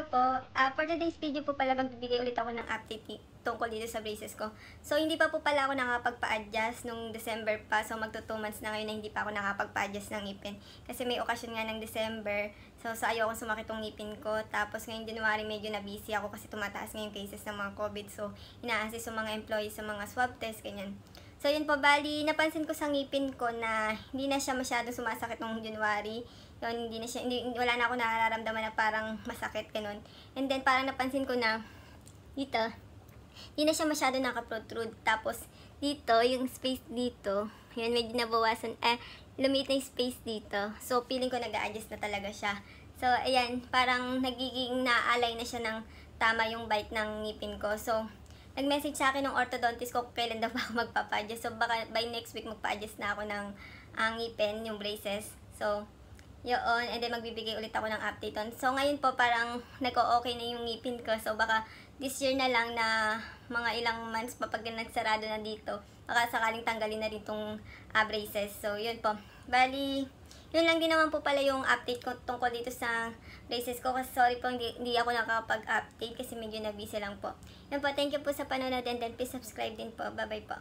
po. For today's video po pala magbibigay ulit ako ng update tungkol dito sa braces ko. So, hindi pa po pala ako nakapagpa-adjust nung December pa. So, magto 2 months na ngayon na hindi pa ako nakapagpa-adjust ng ngipin. Kasi may okasyon nga ng December. So ayaw akong sumakit ng ngipin ko. Tapos ngayong January medyo na busy ako kasi tumataas ngayon cases ng mga COVID. So, ina-assist yung mga employees sa mga swab test, ganyan. So, yun po, bali, napansin ko sa ngipin ko na hindi na siya masyadong sumasakit nung January. Yun, wala na ako nararamdaman na parang masakit, ganun. And then, parang napansin ko na, dito, hindi na siya masyado nakaprotrude. Tapos, dito, yung space dito, yun, medyo nabawasan, lumiit na yung space dito. So, feeling ko nag-a-adjust na talaga siya. So, ayan, parang nagiging naaalay na siya ng tama yung bite ng ngipin ko. So, nag-message sa akin ng orthodontist ko kung kailan daw ako magpapa-adjust. So, baka by next week magpa-adjust na ako ng ngipin, yung braces. So, yun, and then magbibigay ulit ako ng update on. So, ngayon po parang nag-o-okay na yung ngipin ko. So, baka this year na lang na mga ilang months pa pag nagsarado na dito, baka sakaling tanggalin na rin itong braces. So, yun po. Bali, yun lang din naman po pala yung update ko tungkol dito sa braces ko. Kasi sorry po, hindi ako nakakapag-update kasi medyo na busy lang po. Yun po, thank you po sa panonood and then please subscribe din po. Bye-bye po.